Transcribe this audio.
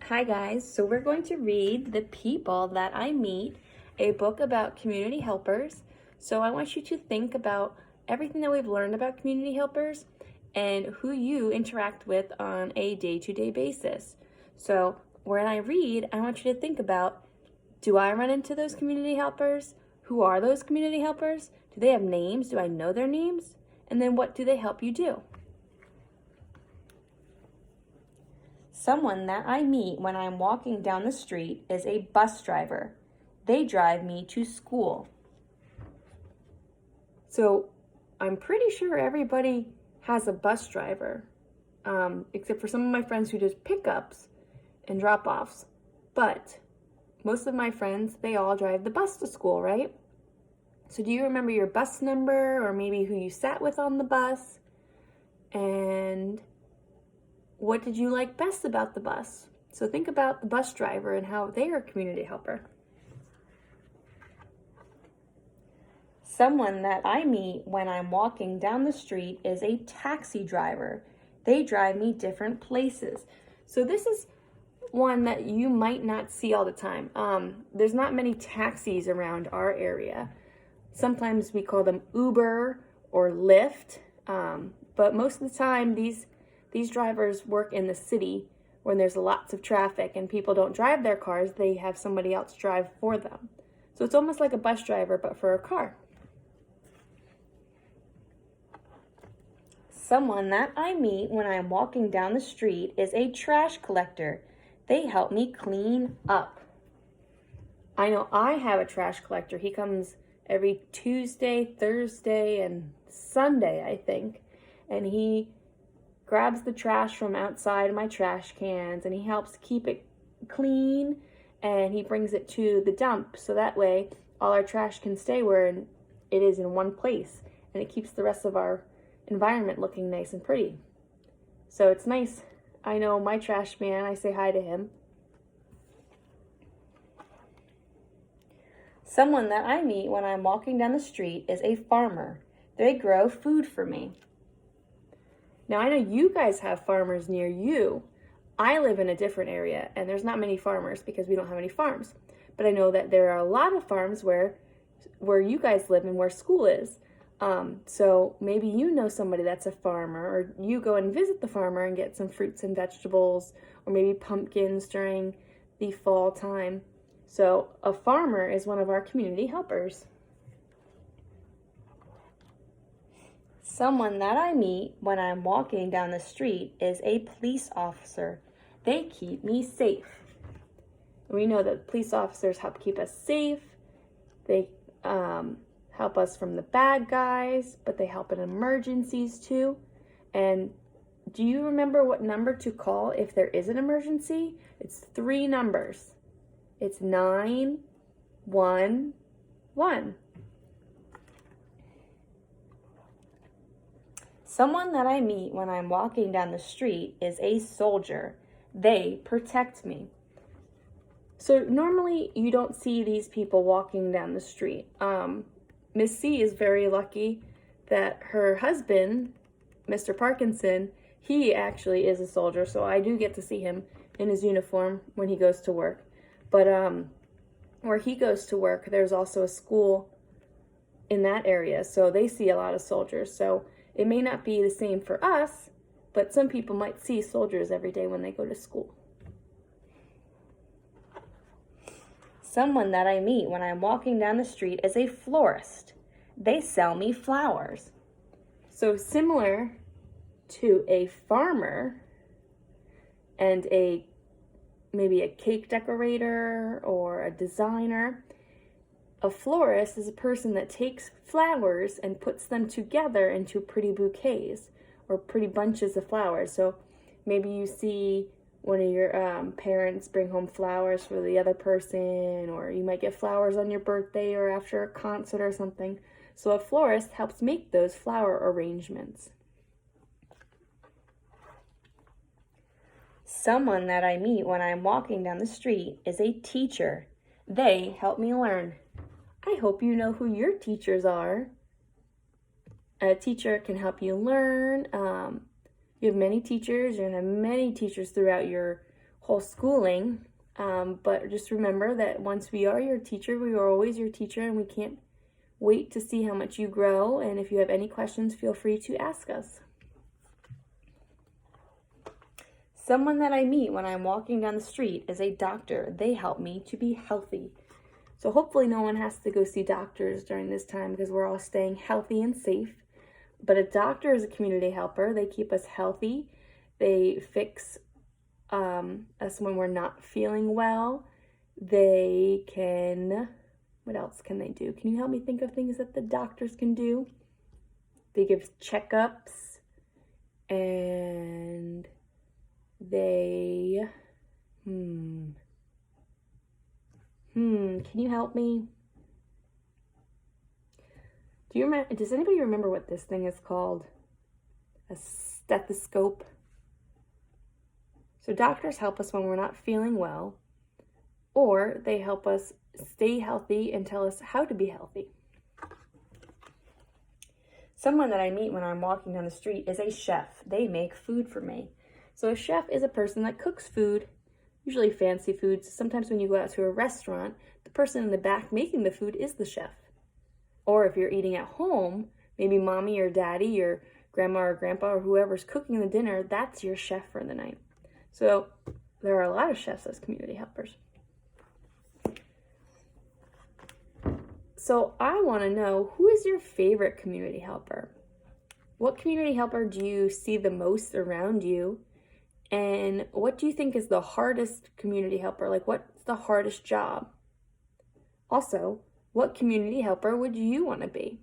Hi guys, so we're going to read The People That I Meet, a book about community helpers. So I want you to think about everything that we've learned about community helpers and who you interact with on a day-to-day basis. So when I read, I want you to think about, do I run into those community helpers? Who are those community helpers? Do they have names? Do I know their names? And then what do they help you do? Someone that I meet when I'm walking down the street is a bus driver. They drive me to school. So I'm pretty sure everybody has a bus driver, except for some of my friends who do pickups and drop-offs. But most of my friends, they all drive the bus to school, right? So do you remember your bus number or maybe who you sat with on the bus? And what did you like best about the bus? So think about the bus driver and how they are a community helper. Someone that I meet when I'm walking down the street is a taxi driver. They drive me different places. So this is one that you might not see all the time. There's not many taxis around our area. Sometimes we call them Uber or Lyft, but most of the time these drivers work in the city when there's lots of traffic and people don't drive their cars, they have somebody else drive for them. So it's almost like a bus driver, but for a car. Someone that I meet when I'm walking down the street is a trash collector. They help me clean up. I know I have a trash collector. He comes every Tuesday, Thursday, and Sunday, I think, and he grabs the trash from outside my trash cans and he helps keep it clean and he brings it to the dump so that way all our trash can stay where it is in one place and it keeps the rest of our environment looking nice and pretty. So it's nice. I know my trash man, I say hi to him. Someone that I meet when I'm walking down the street is a farmer. They grow food for me. Now, I know you guys have farmers near you. I live in a different area, and there's not many farmers because we don't have any farms. But I know that there are a lot of farms where you guys live and where school is. So maybe you know somebody that's a farmer, or you go and visit the farmer and get some fruits and vegetables, or maybe pumpkins during the fall time. So a farmer is one of our community helpers. Someone that I meet when I'm walking down the street is a police officer. They keep me safe. We know that police officers help keep us safe. They help us from the bad guys, but they help in emergencies too. And do you remember what number to call if there is an emergency? It's 3 numbers. It's 911. Someone that I meet when I'm walking down the street is a soldier. They protect me. So normally you don't see these people walking down the street. Miss C is very lucky that her husband, Mr. Parkinson, he actually is a soldier, so I do get to see him in his uniform when he goes to work. But where he goes to work, there's also a school in that area, so they see a lot of soldiers. So it may not be the same for us, but some people might see soldiers every day when they go to school. Someone that I meet when I'm walking down the street is a florist. They sell me flowers. So similar to a farmer and maybe a cake decorator or a designer, a florist is a person that takes flowers and puts them together into pretty bouquets or pretty bunches of flowers. So maybe you see one of your parents bring home flowers for the other person, or you might get flowers on your birthday or after a concert or something. So a florist helps make those flower arrangements. Someone that I meet when I'm walking down the street is a teacher. They help me learn. I hope you know who your teachers are. A teacher can help you learn. You have many teachers. You're going to have many teachers throughout your whole schooling. But just remember that once we are your teacher, we are always your teacher, and we can't wait to see how much you grow. And if you have any questions, feel free to ask us. Someone that I meet when I'm walking down the street is a doctor. They help me to be healthy. So hopefully no one has to go see doctors during this time because we're all staying healthy and safe. But a doctor is a community helper. They keep us healthy. They fix us when we're not feeling well. They can, what else can they do? Can you help me think of things that the doctors can do? They give checkups, and they, can you help me? Does anybody remember what this thing is called? A stethoscope. So doctors help us when we're not feeling well, or they help us stay healthy and tell us how to be healthy. Someone that I meet when I'm walking down the street is a chef. They make food for me. So a chef is a person that cooks food, usually fancy foods. Sometimes when you go out to a restaurant, the person in the back making the food is the chef. Or if you're eating at home, maybe mommy or daddy or grandma or grandpa or whoever's cooking the dinner, that's your chef for the night. So there are a lot of chefs as community helpers. So I want to know, who is your favorite community helper? What community helper do you see the most around you? And what do you think is the hardest community helper? Like, what's the hardest job? Also, what community helper would you want to be?